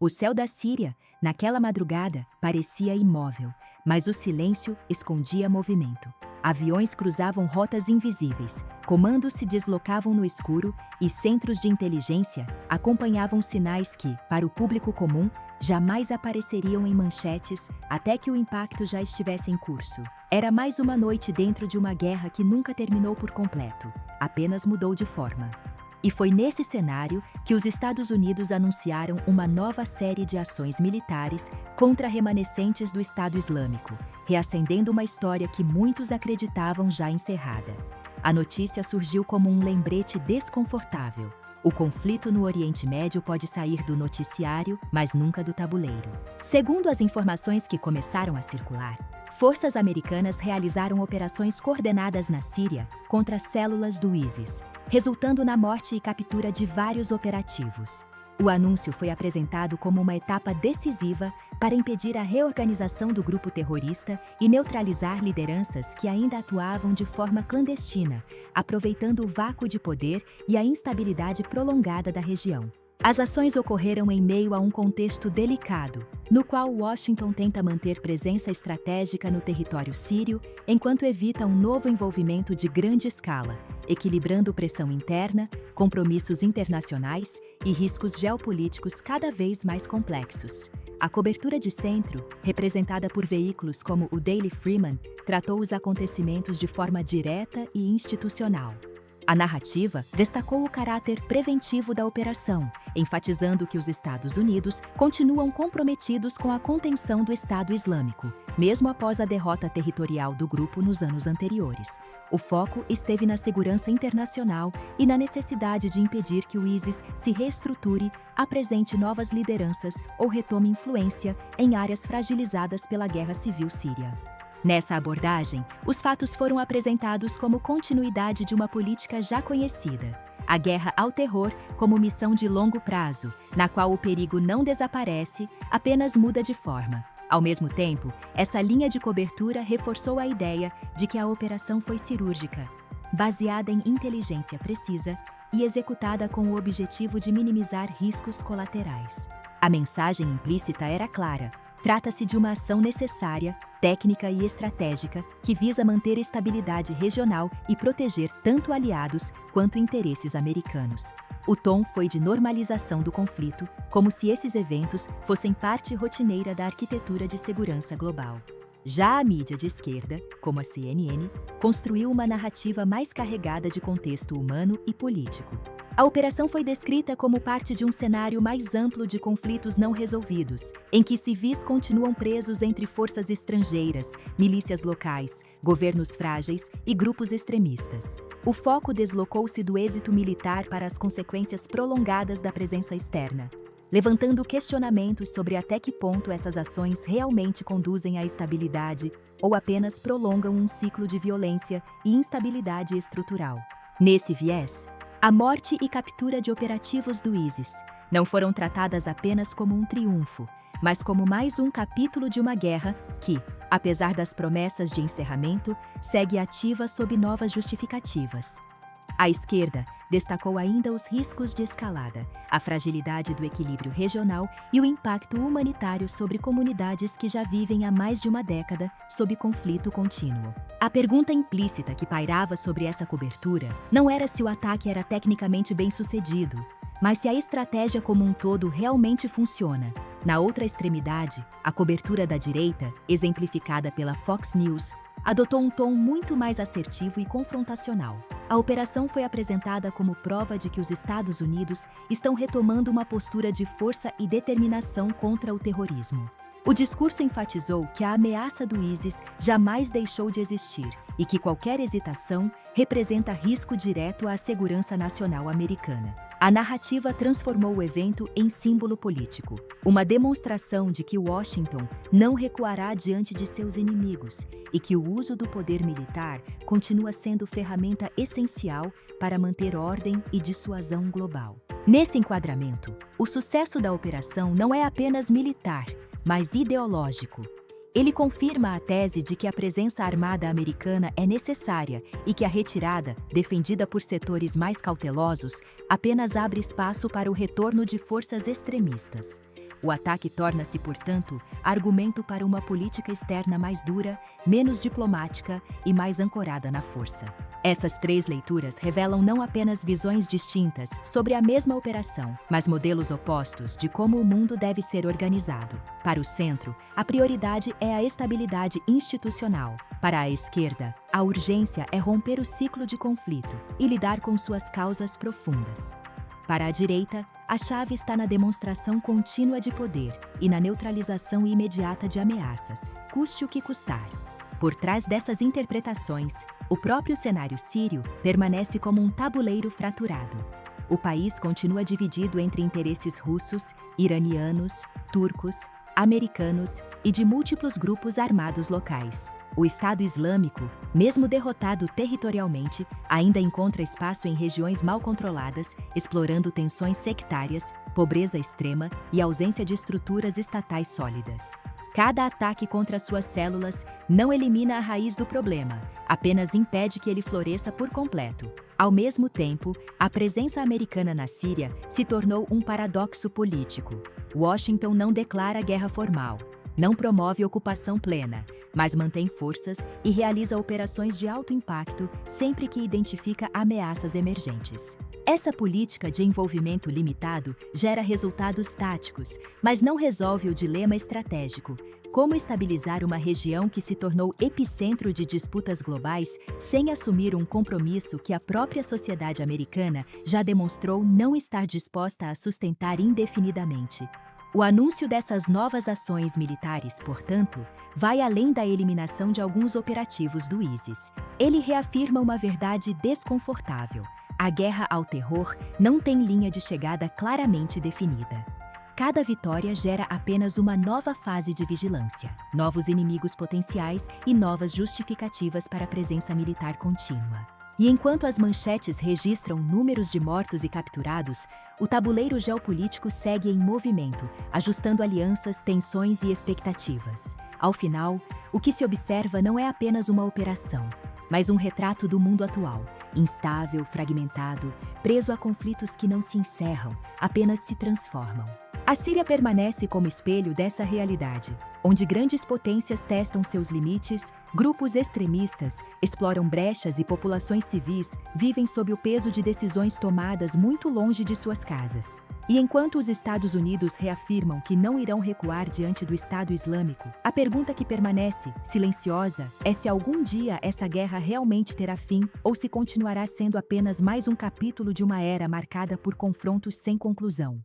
O céu da Síria, naquela madrugada, parecia imóvel, mas o silêncio escondia movimento. Aviões cruzavam rotas invisíveis, comandos se deslocavam no escuro e centros de inteligência acompanhavam sinais que, para o público comum, jamais apareceriam em manchetes até que o impacto já estivesse em curso. Era mais uma noite dentro de uma guerra que nunca terminou por completo, apenas mudou de forma. E foi nesse cenário que os Estados Unidos anunciaram uma nova série de ações militares contra remanescentes do Estado Islâmico, reacendendo uma história que muitos acreditavam já encerrada. A notícia surgiu como um lembrete desconfortável. O conflito no Oriente Médio pode sair do noticiário, mas nunca do tabuleiro. Segundo as informações que começaram a circular, forças americanas realizaram operações coordenadas na Síria contra células do ISIS, resultando na morte e captura de vários operativos. O anúncio foi apresentado como uma etapa decisiva para impedir a reorganização do grupo terrorista e neutralizar lideranças que ainda atuavam de forma clandestina, aproveitando o vácuo de poder e a instabilidade prolongada da região. As ações ocorreram em meio a um contexto delicado, no qual Washington tenta manter presença estratégica no território sírio, enquanto evita um novo envolvimento de grande escala, equilibrando pressão interna, compromissos internacionais e riscos geopolíticos cada vez mais complexos. A cobertura de centro, representada por veículos como o Daily Freeman, tratou os acontecimentos de forma direta e institucional. A narrativa destacou o caráter preventivo da operação, enfatizando que os Estados Unidos continuam comprometidos com a contenção do Estado Islâmico, mesmo após a derrota territorial do grupo nos anos anteriores. O foco esteve na segurança internacional e na necessidade de impedir que o ISIS se reestruture, apresente novas lideranças ou retome influência em áreas fragilizadas pela guerra civil síria. Nessa abordagem, os fatos foram apresentados como continuidade de uma política já conhecida: a guerra ao terror como missão de longo prazo, na qual o perigo não desaparece, apenas muda de forma. Ao mesmo tempo, essa linha de cobertura reforçou a ideia de que a operação foi cirúrgica, baseada em inteligência precisa e executada com o objetivo de minimizar riscos colaterais. A mensagem implícita era clara: trata-se de uma ação necessária, técnica e estratégica que visa manter a estabilidade regional e proteger tanto aliados quanto interesses americanos. O tom foi de normalização do conflito, como se esses eventos fossem parte rotineira da arquitetura de segurança global. Já a mídia de esquerda, como a CNN, construiu uma narrativa mais carregada de contexto humano e político. A operação foi descrita como parte de um cenário mais amplo de conflitos não resolvidos, em que civis continuam presos entre forças estrangeiras, milícias locais, governos frágeis e grupos extremistas. O foco deslocou-se do êxito militar para as consequências prolongadas da presença externa, levantando questionamentos sobre até que ponto essas ações realmente conduzem à estabilidade ou apenas prolongam um ciclo de violência e instabilidade estrutural. Nesse viés, a morte e captura de operativos do ISIS não foram tratadas apenas como um triunfo, mas como mais um capítulo de uma guerra que, apesar das promessas de encerramento, segue ativa sob novas justificativas. A esquerda destacou ainda os riscos de escalada, a fragilidade do equilíbrio regional e o impacto humanitário sobre comunidades que já vivem há mais de uma década sob conflito contínuo. A pergunta implícita que pairava sobre essa cobertura não era se o ataque era tecnicamente bem-sucedido, mas se a estratégia como um todo realmente funciona. Na outra extremidade, a cobertura da direita, exemplificada pela Fox News, adotou um tom muito mais assertivo e confrontacional. A operação foi apresentada como prova de que os Estados Unidos estão retomando uma postura de força e determinação contra o terrorismo. O discurso enfatizou que a ameaça do ISIS jamais deixou de existir e que qualquer hesitação representa risco direto à segurança nacional americana. A narrativa transformou o evento em símbolo político, uma demonstração de que Washington não recuará diante de seus inimigos e que o uso do poder militar continua sendo ferramenta essencial para manter ordem e dissuasão global. Nesse enquadramento, o sucesso da operação não é apenas militar, mas ideológico. Ele confirma a tese de que a presença armada americana é necessária e que a retirada, defendida por setores mais cautelosos, apenas abre espaço para o retorno de forças extremistas. O ataque torna-se, portanto, argumento para uma política externa mais dura, menos diplomática e mais ancorada na força. Essas três leituras revelam não apenas visões distintas sobre a mesma operação, mas modelos opostos de como o mundo deve ser organizado. Para o centro, a prioridade é a estabilidade institucional. Para a esquerda, a urgência é romper o ciclo de conflito e lidar com suas causas profundas. Para a direita, a chave está na demonstração contínua de poder e na neutralização imediata de ameaças, custe o que custar. Por trás dessas interpretações, o próprio cenário sírio permanece como um tabuleiro fraturado. O país continua dividido entre interesses russos, iranianos, turcos, americanos e de múltiplos grupos armados locais. O Estado Islâmico, mesmo derrotado territorialmente, ainda encontra espaço em regiões mal controladas, explorando tensões sectárias, pobreza extrema e ausência de estruturas estatais sólidas. Cada ataque contra suas células não elimina a raiz do problema, apenas impede que ele floresça por completo. Ao mesmo tempo, a presença americana na Síria se tornou um paradoxo político. Washington não declara guerra formal, não promove ocupação plena, mas mantém forças e realiza operações de alto impacto sempre que identifica ameaças emergentes. Essa política de envolvimento limitado gera resultados táticos, mas não resolve o dilema estratégico: como estabilizar uma região que se tornou epicentro de disputas globais sem assumir um compromisso que a própria sociedade americana já demonstrou não estar disposta a sustentar indefinidamente. O anúncio dessas novas ações militares, portanto, vai além da eliminação de alguns operativos do ISIS. Ele reafirma uma verdade desconfortável: a guerra ao terror não tem linha de chegada claramente definida. Cada vitória gera apenas uma nova fase de vigilância, novos inimigos potenciais e novas justificativas para a presença militar contínua. E enquanto as manchetes registram números de mortos e capturados, o tabuleiro geopolítico segue em movimento, ajustando alianças, tensões e expectativas. Ao final, o que se observa não é apenas uma operação, mas um retrato do mundo atual, instável, fragmentado, preso a conflitos que não se encerram, apenas se transformam. A Síria permanece como espelho dessa realidade, onde grandes potências testam seus limites, grupos extremistas exploram brechas e populações civis vivem sob o peso de decisões tomadas muito longe de suas casas. E enquanto os Estados Unidos reafirmam que não irão recuar diante do Estado Islâmico, a pergunta que permanece, silenciosa, é se algum dia essa guerra realmente terá fim ou se continuará sendo apenas mais um capítulo de uma era marcada por confrontos sem conclusão.